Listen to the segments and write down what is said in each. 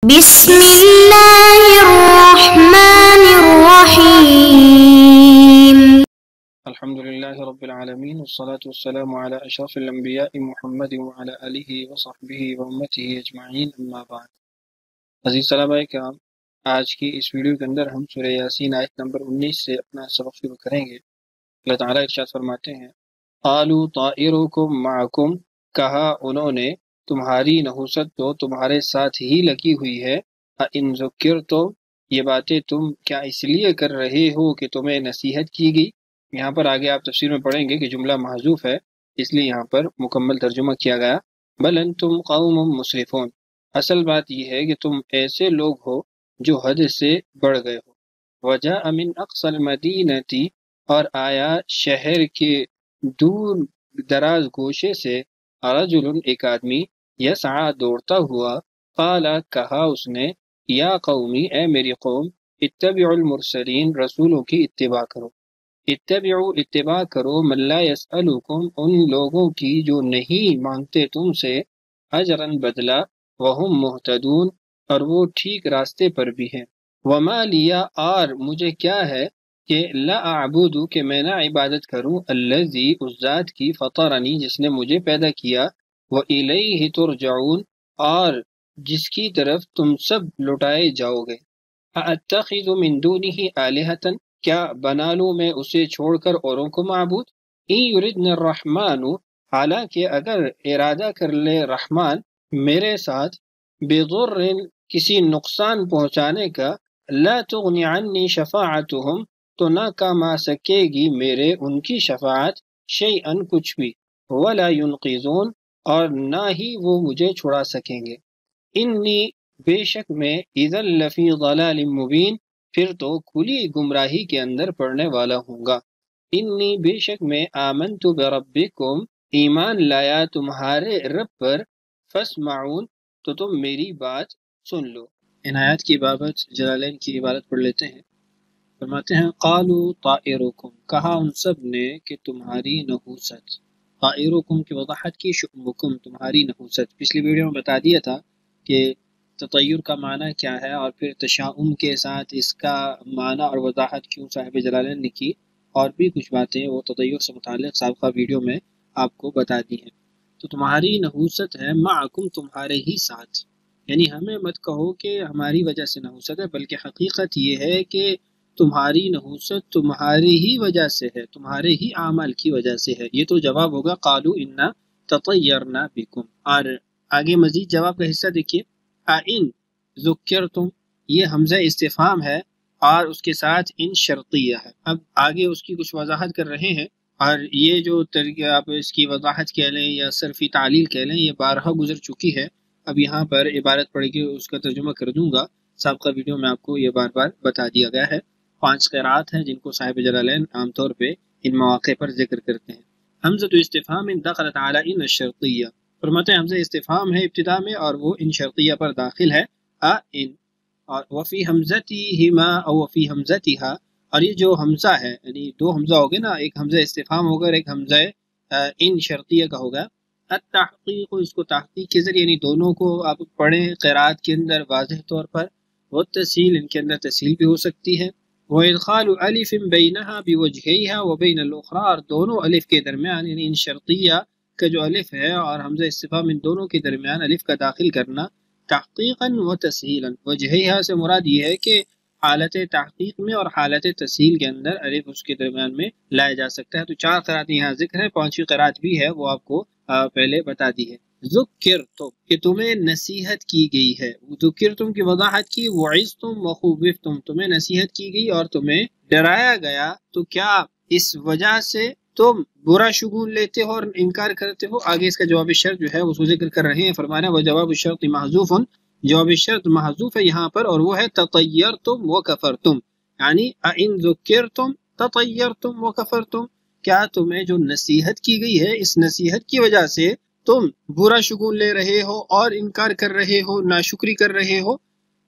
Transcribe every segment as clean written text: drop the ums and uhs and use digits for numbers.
بسم اللہ الرحمن الرحیم الحمدللہ رب العالمین والصلاة والسلام علی اشرف الانبیاء محمد وعلی آلہ وصحبہ وامتہ اجمعین اما بعد۔ عزیز طلبہ کرام، آج کی اس ویڈیو کے اندر ہم سورہ یاسین آیت نمبر 19 سے اپنا سبق شروع کریں گے۔ اللہ تعالیٰ ارشاد فرماتے ہیں، قالوا طائرکم معکم، کہا انہوں نے تمہاری نحوست تو تمہارے ساتھ ہی لگی ہوئی ہے، ان ذکرتم، یہ باتیں تم کیا اس لیے کر رہے ہو کہ تمہیں نصیحت کی گئی۔ یہاں پر آگے آپ تفسیر میں پڑھیں گے کہ جملہ محذوف ہے، اس لیے یہاں پر مکمل ترجمہ کیا گیا، بل انتم قوم مسرفون، اصل بات یہ ہے کہ تم ایسے لوگ ہو جو حد سے بڑھ گئے ہو۔ وجاء من اقصى المدینہ، اور آیا شہر کے دور دراز گوشے سے، رجل، ایک آدمی، یسعى، دوڑتا ہوا، قال، کہا اس نے، یا قومی، اے میری قوم، اتبعوا المرسلین، رسولوں کی اتباع کرو۔ اتبعوا، اتباع کرو، من لا یسألکم، ان لوگوں کی جو نہیں مانگتے تم سے، اجرا، بدلہ، وہم مہتدون، اور وہ ٹھیک راستے پر بھی ہیں۔ وما لیا، اور مجھے کیا ہے کہ لا اعبد، کہ میں نہ عبادت کروں، الذی، اس ذات کی، فطرنی، جس نے مجھے پیدا کیا، وإلیہ ترجعون، اور جس کی طرف تم سب لوٹائے جاؤ گے۔ ااتخذ من دونہ آلہۃ، کیا بنا لوں میں اسے چھوڑ کر اوروں کو معبود۔ ان یردن الرحمن، حالانکہ اگر ارادہ کر لے رحمان میرے ساتھ، بضر، کسی نقصان پہنچانے کا، لا تغنی عنی شفاعتہم، تو نہ کام آ سکے گی میرے ان کی شفاعت، شیئا، کچھ بھی، ولا ینقذون، اور نہ ہی وہ مجھے چھڑا سکیں گے۔ انی، بے شک میں، اذا لفی ضلال مبین، پھر تو کھلی گمراہی کے اندر پڑنے والا ہوں گا۔ انی، بے شک میں، آمنت بربکم، ایمان لایا تمہارے رب پر، فاسمعون، تو تم میری بات سن لو۔ ان آیات کی بابت جلالین کی عبارت پڑھ لیتے ہیں۔ فرماتے ہیں، قالوا طائرکم، کہا ان سب نے کہ تمہاری نحوست، طائرکم کی وضاحت کی، شؤمکم، تمہاری نحوست۔ پچھلی ویڈیو میں بتا دیا تھا کہ تطیر کا معنی کیا ہے، اور پھر تشاؤم کے ساتھ اس کا معنی اور وضاحت کیوں صاحب جلالین نے کی، اور بھی کچھ باتیں وہ تطیر سے متعلق سابقہ ویڈیو میں آپ کو بتا دی ہیں۔ تو تمہاری نحوست ہے، معکم، تمہارے ہی ساتھ، یعنی ہمیں مت کہو کہ ہماری وجہ سے نحوست ہے، بلکہ حقیقت یہ ہے کہ تمہاری نحوست تمہاری ہی وجہ سے ہے، تمہارے ہی اعمال کی وجہ سے ہے۔ یہ تو جواب ہوگا، قالوا انا تطیرنا بکم۔ اور آگے مزید جواب کا حصہ دیکھیے، ان ذکرتم، یہ حمزہ استفہام ہے اور اس کے ساتھ ان شرطیہ ہے۔ اب آگے اس کی کچھ وضاحت کر رہے ہیں، اور یہ جو آپ اس کی وضاحت کہہ لیں یا صرفی تعلیل کہہ لیں، یہ بارہا گزر چکی ہے۔ اب یہاں پر عبارت پڑھ کے اس کا ترجمہ کر دوں گا، سابقہ ویڈیو میں آپ کو یہ بار بار بتا دیا گیا ہے۔ 5 قرات ہیں جن کو صاحب جلالین عام طور پہ ان مواقع پر ذکر کرتے ہیں۔ حمزۃ استفہام دخلت علی ان الشرطیہ، فرماتے ہیں حمزہ استفہام ہے ابتدا میں، اور وہ ان شرطیہ پر داخل ہے، ان، اور وفی حمزتہما او وفی حمزتہا، اور یہ جو حمزہ ہے، یعنی 2 حمزہ ہو گئے نا، ایک حمزہ استفہام ہوگا اور ایک حمزہ ان شرطیہ کا ہوگا۔ التحقیق، اس کو تحقیق کے ذریعے، یعنی دونوں کو آپ پڑھیں قرات کے اندر واضح طور پر، والتسہیل، ان کے اندر تسہیل بھی ہو سکتی ہے، وَإِدْخَالُ أَلِفٍ بَيْنَهَا بِوَجْهَيْهَا وَبَيْنَ الْأُخْرَى، اور دونوں الف کے درمیان، یعنی ان شرطیہ کا جو الف ہے اور حمزہ استفہام، ان دونوں کے درمیان الف کا داخل کرنا، تحقیقاً و تسہیلاً۔ وجہیہا سے مراد یہ ہے کہ حالت تحقیق میں اور حالت تسہیل کے اندر الف اس کے درمیان میں لایا جا سکتا ہے۔ تو 4 قرات یہاں ذکر ہے، 5ویں قرات بھی ہے، وہ آپ کو پہلے بتا دی ہے۔ ذکرتم، کہ تمہیں نصیحت کی گئی ہے، ذکرتم کی وضاحت کی، وعظتم وخوفتم، تمہیں نصیحت کی گئی اور تمہیں ڈرایا گیا، تو کیا اس وجہ سے تم برا شگون لیتے ہو اور انکار کرتے ہو؟ آگے اس کا جواب شرط جو ہے اس کو ذکر کر رہے ہیں، فرمانا وہ جواب الشرط محذوف، جواب شرط محذوف ہے یہاں پر، اور وہ ہے تطیرتم وکفرتم، یعنی ان ذکرتم تطیرتم وکفرتم، کیا تمہیں جو نصیحت کی گئی ہے اس نصیحت کی وجہ سے تم برا شگون لے رہے ہو اور انکار کر رہے ہو، ناشکری کر رہے ہو؟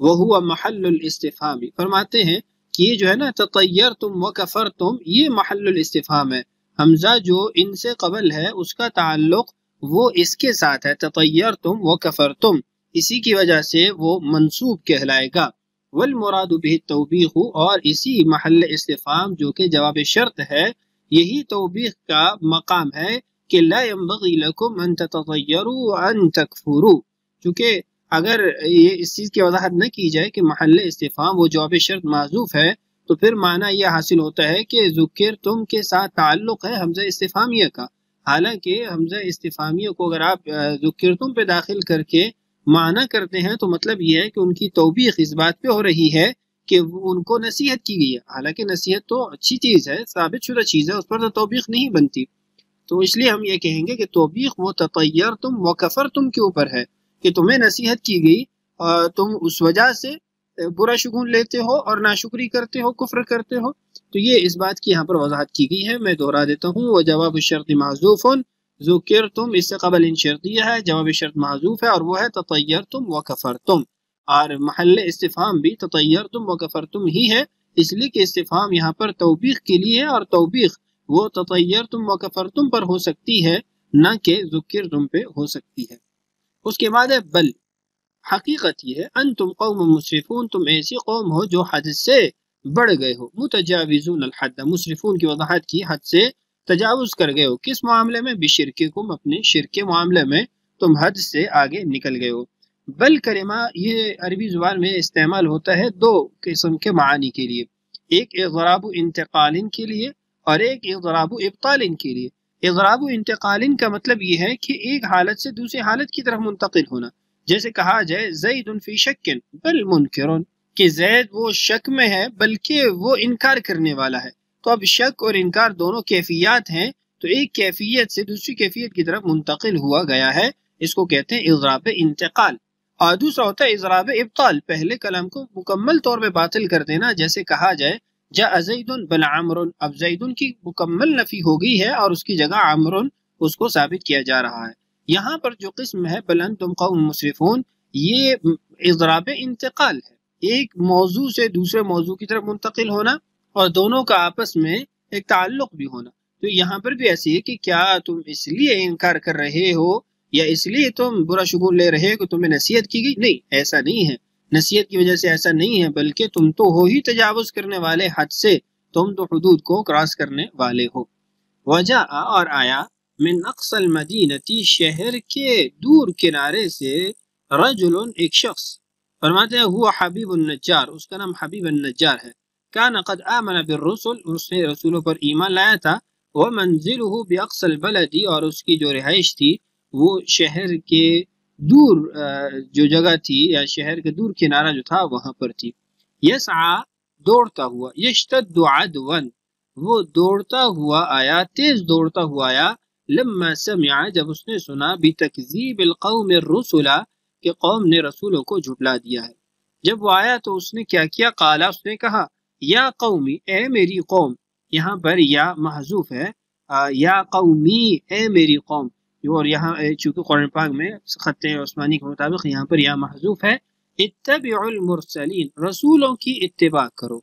وہو محل الاستفہام، فرماتے ہیں کہ یہ جو ہے نا تطیرتم وکفرتم، یہ محل الاستفہام ہے، حمزہ جو ان سے قبل ہے اس کا تعلق وہ اس کے ساتھ ہے، تطیرتم وکفرتم، اسی کی وجہ سے وہ منصوب کہلائے گا۔ والمراد به التوبیخ، اور اسی محل استفہام جو کہ جواب شرط ہے، یہی توبیخ کا مقام ہے کہ لا ينبغي لكم ان تتطيروا وان تكفروا، چونکہ اگر یہ اس چیز کی وضاحت نہ کی جائے کہ محل استفہام وہ جواب شرط محذوف ہے، تو پھر معنی یہ حاصل ہوتا ہے کہ ذکرتم کے ساتھ تعلق ہے حمزہ استفہامیہ کا، حالانکہ حمزہ استفہامیہ کو اگر آپ ذکرتم پہ داخل کر کے معنی کرتے ہیں تو مطلب یہ ہے کہ ان کی توبیخ اس بات پہ ہو رہی ہے کہ ان کو نصیحت کی گئی ہے، حالانکہ نصیحت تو اچھی چیز ہے، ثابت شدہ چیز ہے، اس پر تو توبیخ نہیں بنتی۔ تو اس لیے ہم یہ کہیں گے کہ توبیخ وہ تطیرتم و کفرتم کے اوپر ہے کہ تمہیں نصیحت کی گئی اور تم اس وجہ سے برا شگون لیتے ہو اور ناشکری کرتے ہو، کفر کرتے ہو۔ تو یہ اس بات کی یہاں پر وضاحت کی گئی ہے، میں دوہرا دیتا ہوں۔ وہ جواب الشرط محذوف، ذکرتم اس سے قبل ان شرطیہ ہے، جواب شرط محذوف ہے اور وہ ہے تطیرتم و کفرتم، اور محل استفہام بھی تطیرتم و کفرتم ہی ہے، اس لیے کہ استفہام یہاں پر توبیخ کے لیے ہے، اور توبیخ وہ تطیرتم و کفرتم پر ہو سکتی ہے نہ کہ ذکرتم پہ ہو سکتی ہے۔ اس کے بعد ہے بل، حقیقت یہ ہے انتم قوم مسرفون، تم ایسی قوم ہو جو حد سے بڑھ گئے ہو، متجاوزون الحد، مسرفون کی وضاحت کی، حد سے تجاوز کر گئے ہو، کس معاملے میں؟ بشرککم، اپنے شرک کے معاملے میں تم حد سے آگے نکل گئے ہو۔ بل کلمہ یہ عربی زبان میں استعمال ہوتا ہے دو قسم کے معانی کے لیے، ایک اضراب انتقال کے لیے اور ایک اضراب ابطال کے لیے۔ اضراب انتقال کا مطلب یہ ہے کہ ایک حالت سے دوسری حالت کی طرف منتقل ہونا، جیسے کہا جائے زید فی شک بل منکر، کہ زید وہ شک میں ہے بلکہ وہ انکار کرنے والا ہے۔ تو اب شک اور انکار دونوں کیفیات ہیں، تو ایک کیفیت سے دوسری کیفیت کی طرف منتقل ہوا گیا ہے، اس کو کہتے ہیں اضراب انتقال۔ اور دوسرا ہوتا ہے اضراب ابطال، پہلے کلام کو مکمل طور پہ باطل کر دینا، جیسے کہا جائے جاء زید بل عمر، اب زیدن کی مکمل نفی ہو گئی ہے اور اس کی جگہ عمر اس کو ثابت کیا جا رہا ہے۔ یہاں پر جو قسم ہے بل انتم قوم مسرفون، یہ اضراب انتقال ہے، ایک موضوع سے دوسرے موضوع کی طرف منتقل ہونا اور دونوں کا آپس میں ایک تعلق بھی ہونا۔ تو یہاں پر بھی ایسی ہے کہ کیا تم اس لیے انکار کر رہے ہو یا اس لیے تم برا شگون لے رہے ہو کہ تمہیں نصیحت کی گئی؟ نہیں، ایسا نہیں ہے، نصیحت کی وجہ سے ایسا نہیں ہے، بلکہ تم تو ہو ہی تجاوز کرنے والے حد سے، تم تو حدود کو کراس کرنے والے ہو۔ وجاء، اور آیا، من اقصى المدینتی، شہر کے دور کنارے سے، رجل، ایک شخص، فرماتے ہیں ہوا حبیب النجار، اس کا نام حبیب النجار ہے، کان قد آمن بالرسل، اس نے رسولوں پر ایمان لایا تھا، ومنزلہ باقصى البلد، اور اس کی جو رہائش تھی وہ شہر کے دور جو جگہ تھی یا شہر کے دور کنارہ جو تھا وہاں پر تھی۔ یسعى، دوڑتا ہوا، یشتد عدوا، وہ دوڑتا ہوا آیا، تیز دوڑتا ہوا آیا، لما سمع، جب اس نے سنا، بتکذیب القوم الرسل، کہ قوم نے رسولوں کو جھٹلا دیا ہے۔ جب وہ آیا تو اس نے کیا کیا؟ قالا، اس نے کہا، یا قومی، اے میری قوم، یہاں پر یا محذوف ہے، یا قومی، اے میری قوم، اور یہاں چونکہ قرآن پاک میں خط عثمانی کے مطابق یہاں پر یا محذوف ہے۔ اتبعوا المرسلین، رسولوں کی اتباع کرو،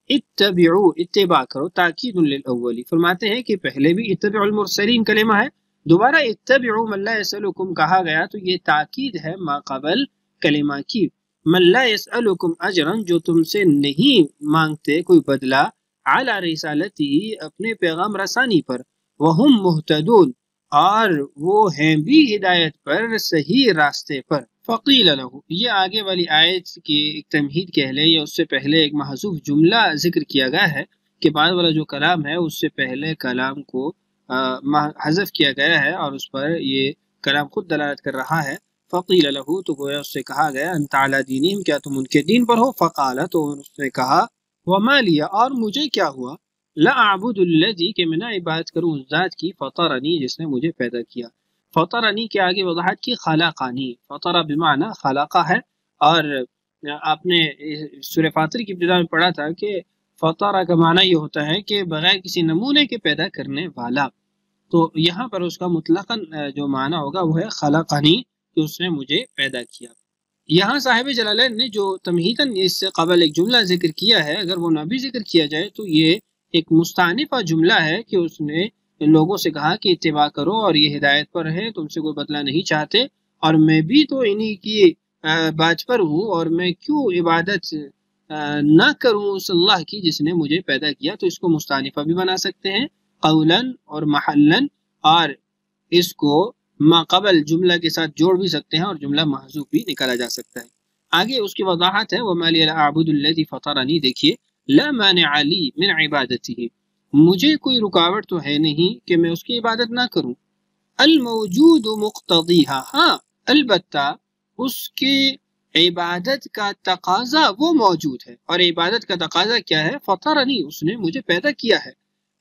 اتبعوا، اتباع کرو، تاکید للاولی، فرماتے ہیں کہ پہلے بھی اتبعوا المرسلین کلمہ ہے، دوبارہ اتبعوا من لا یسألکم کہا گیا، تو یہ تاکید ہے ما قبل کلمہ کی۔ من لا یسألکم اجرا، جو تم سے نہیں مانگتے کوئی بدلہ، علی رسالتی، اپنے پیغام رسانی پر، وہم مہتدون، اور وہ ہیں بھی ہدایت پر، صحیح راستے پر۔ فقیل لہ، یہ آگے والی آیت کی ایک تمہید کہہ لے، یا اس سے پہلے ایک محذوف جملہ ذکر کیا گیا ہے کہ بعد والا جو کلام ہے اس سے پہلے کلام کو حذف کیا گیا ہے اور اس پر یہ کلام خود دلالت کر رہا ہے۔ فقیل لہ، تو گویا اس سے کہا گیا، انت علی دینہم، کیا تم ان کے دین پر ہو؟ فقال، تو اس نے کہا، وما لی، اور مجھے کیا ہوا، لا اعبد الذی، کہ میں نہ عبادت کروں اس ذات کی، فطرنی، جس نے مجھے پیدا کیا۔ فطرنی کے آگے وضاحت کی، خلقانی، فطر بمعنی خلقہ ہے، اور آپ نے سورہ فاطر کی ابتدا میں پڑھا تھا کہ فطر کا معنی یہ ہوتا ہے کہ بغیر کسی نمونے کے پیدا کرنے والا، تو یہاں پر اس کا مطلقاً جو معنی ہوگا وہ ہے خلقانی، کہ اس نے مجھے پیدا کیا۔ یہاں صاحب جلالین نے جو تمہیداً اس سے قبل ایک جملہ ذکر کیا ہے، اگر وہ نہ بھی ذکر کیا جائے تو یہ ایک مستانفہ جملہ ہے کہ اس نے لوگوں سے کہا کہ اتباع کرو اور یہ ہدایت پر ہے، تم سے کوئی بدلہ نہیں چاہتے، اور میں بھی تو انہی کی باجپر ہوں اور میں کیوں عبادت نہ کروں اس اللہ کی جس نے مجھے پیدا کیا. تو اس کو مستانفہ بھی بنا سکتے ہیں قولاً اور محلاً، اور اس کو ما قبل جملہ کے ساتھ جوڑ بھی سکتے ہیں اور جملہ محذوف بھی نکالا جا سکتا ہے. آگے اس کی وضاحت ہے وَمَا لِيَ لَا أَعْبُدُ الَّذِي فَطَرَنِي. دیکھیے لا مانع لی من عبادته، مجھے کوئی رکاوٹ تو ہے نہیں کہ میں اس کی عبادت نہ کروں. الموجود مقتضیہا، ہاں البتہ اس کی عبادت کا تقاضا وہ موجود ہے، اور عبادت کا تقاضا کیا ہے؟ فطرنی، اس نے مجھے پیدا کیا ہے.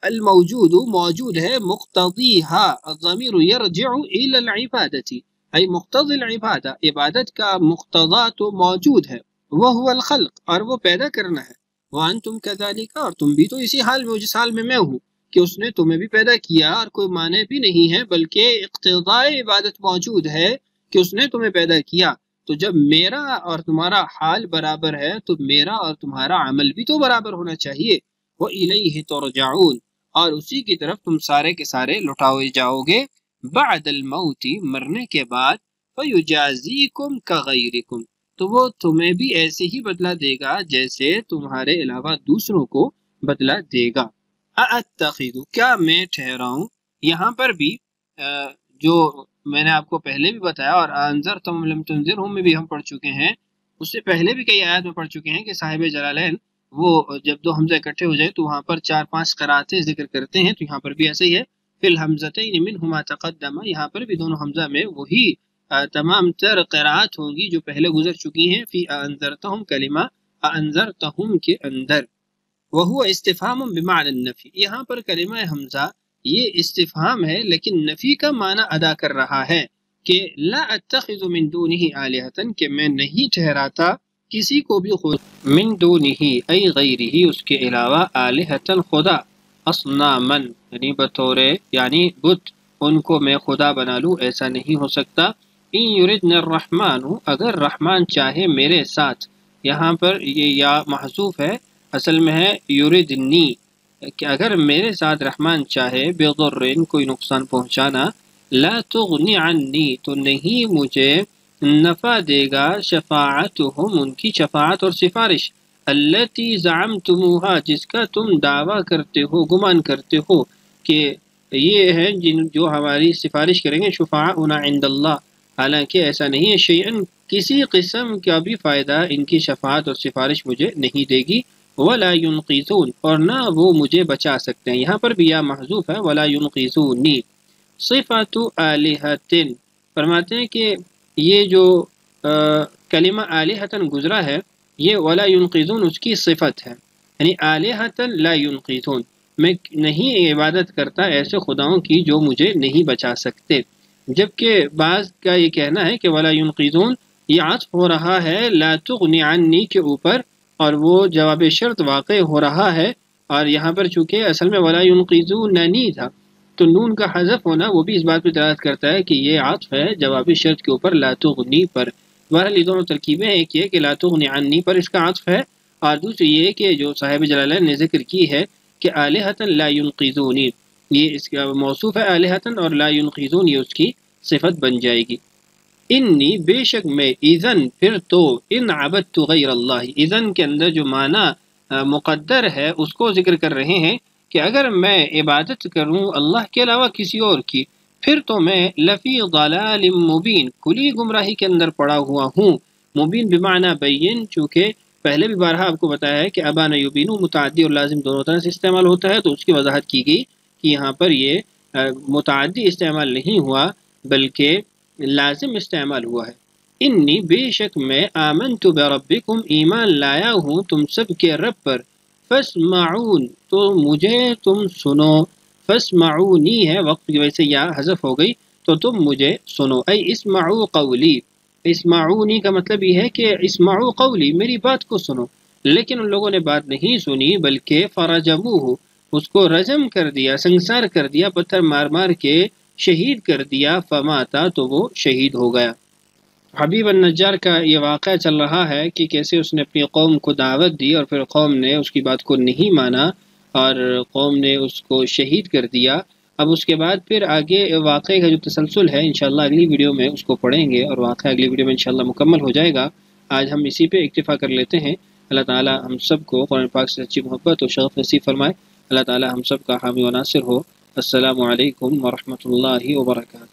الموجود موجود ہے، مقتضیہا الضمیر یرجع الی العبادت ای مقتضی العبادہ، عبادت کا مقتضا تو موجود ہے، وہو الخلق، اور وہ پیدا کرنا ہے. وانتم کذالک، اور تم بھی تو اسی حال میں جس حال میں ہوں کہ اس نے تمہیں بھی پیدا کیا، اور کوئی معنی بھی نہیں ہے بلکہ اقتضاء عبادت موجود ہے کہ اس نے تمہیں پیدا کیا. تو جب میرا اور تمہارا حال برابر ہے تو میرا اور تمہارا عمل بھی تو برابر ہونا چاہیے. وَإِلَيْهِ تُرْجَعُونَ، اور اسی کی طرف تم سارے کے سارے لوٹائے جاؤ گے. بعد الموت، مرنے کے بعد. فَيُجَازِيكُمْ كَغَيْرِكُمْ، تو وہ تمہیں بھی ایسے ہی بدلہ دے گا جیسے تمہارے علاوہ دوسروں کو بدلہ دے گا. اَأَتَّخِذُ، کیا میں ٹھہراؤں، یہاں پر بھی جو میں نے آپ کو پہلے بھی بتایا، اور انذرتم لم تنذرہم میں بھی ہم پڑھ چکے ہیں، اس سے پہلے بھی کئی آیات میں پڑھ چکے ہیں کہ صاحب جلالین وہ جب دو حمزہ اکٹھے ہو جائے تو وہاں پر 4-5 قراتیں ذکر کرتے ہیں. تو یہاں پر بھی ایسے ہی ہے، فی الحمزتین منہما تقدم، یہاں پر بھی دونوں حمزہ میں وہی تمام تر قرات ہوں گی جو پہلے گزر چکی ہیں. فی انذرتہم کلمہ انذرتہم کے اندر. وہو استفہام بمعنی النفی، یہاں پر کلمہ حمزہ یہ استفہام ہے لیکن نفی کا معنی ادا کر رہا ہے کہ لا اتخذ من دونہ آلہۃ، کہ میں نہیں ٹھہراتا کسی کو بھی خود، من دونہ ای غیرہ، اس کے علاوہ، آلہۃ خدا، اصناما یعنی بطور یعنی بت، ان کو میں خدا بنا لوں، ایسا نہیں ہو سکتا. ان یردن الرحمن، اگر رحمان چاہے میرے ساتھ، یہاں پر یہ یا محذوف ہے، اصل میں ہے یردنی، کہ اگر میرے ساتھ رحمان چاہے، بضر، کوئی نقصان پہنچانا، لا تغنی عنی، تو نہیں مجھے نفع دے گا، شفاعتہم، ان کی شفاعت اور سفارش، التی زعمتموہا، جس کا تم دعویٰ کرتے ہو، گمان کرتے ہو کہ یہ ہیں جو ہماری سفارش کریں گے، شفاعنا عند اللہ، حالانکہ ایسا نہیں ہے. شیئن، کسی قسم کا بھی فائدہ ان کی شفاعت اور سفارش مجھے نہیں دے گی. ولا ينقذون، اور نہ وہ مجھے بچا سکتے ہیں، یہاں پر بھی یا محذوف ہے، ولا ينقذونی. صفات آلہۃ، فرماتے ہیں کہ یہ جو کلمہ آلہۃ گزرا ہے، یہ ولا ينقذون اس کی صفت ہے، یعنی آلہۃ لا ينقذون، میں نہیں عبادت کرتا ایسے خداؤں کی جو مجھے نہیں بچا سکتے. جبکہ بعض کا یہ کہنا ہے کہ ولا ينقذون یہ عطف ہو رہا ہے لا تغنی عنی کے اوپر، اور وہ جواب شرط واقع ہو رہا ہے، اور یہاں پر چونکہ اصل میں ولا ينقذوننی تھا تو نون کا حذف ہونا وہ بھی اس بات پہ دلالت کرتا ہے کہ یہ عطف ہے جواب شرط کے اوپر لا تغنی پر. بہرحال یہ دونوں ترکیبیں، ایک یہ کہ لا تغنی عنی پر اس کا عطف ہے، اور دوسری یہ کہ جو صاحب جلالین نے ذکر کی ہے کہ آلہۃ لا ينقذونی، یہ اس کا موصوف ہے آلہۃ، اور لا ينقذون یہ اس کی صفت بن جائے گی. انی، بے شک میں، اذن پھر تو، ان عبدت غیر اللہ، اذن کے اندر جو معنی مقدر ہے اس کو ذکر کر رہے ہیں کہ اگر میں عبادت کروں اللہ کے علاوہ کسی اور کی، پھر تو میں لفی ضلال مبین، کلی گمراہی کے اندر پڑا ہوا ہوں. مبین بمعنی بین، چونکہ پہلے بھی بارہا آپ کو بتایا ہے کہ ابان یبین متعدی اور لازم دونوں طرح سے استعمال ہوتا ہے، تو اس کی وضاحت کی گئی کہ یہاں پر یہ متعدی استعمال نہیں ہوا بلکہ لازم استعمال ہوا ہے. انی، بے شک میں، آمنت بربکم، ایمان لایا ہوں تم سب کے رب پر، فاسمعون، تو مجھے تم سنو، فاسمعونی ہے، وقت کی وجہ سے یا حذف ہو گئی، تو تم مجھے سنو، ای اسمعوا قولی، اسمعونی کا مطلب یہ ہے کہ اسمعوا قولی، میری بات کو سنو. لیکن ان لوگوں نے بات نہیں سنی بلکہ فرجموہ، اس کو رجم کر دیا، سنگسار کر دیا، پتھر مار مار کے شہید کر دیا، فماتا، تو وہ شہید ہو گیا. حبیب النجار کا یہ واقعہ چل رہا ہے کہ کیسے اس نے اپنی قوم کو دعوت دی اور پھر قوم نے اس کی بات کو نہیں مانا اور قوم نے اس کو شہید کر دیا. اب اس کے بعد پھر آگے واقعے کا جو تسلسل ہے انشاءاللہ اگلی ویڈیو میں اس کو پڑھیں گے، اور واقعہ اگلی ویڈیو میں انشاءاللہ مکمل ہو جائے گا۔ آج ہم اسی پہ اکتفا کر لیتے ہیں۔ اللہ تعالی ہم سب کو قرآن پاک سے سچی محبت اور شغف نصیب فرمائے۔ اللہ تعالی ہم سب کا حامی و ناصر ہو۔ السلام علیکم ورحمۃ اللہ وبرکاتہ۔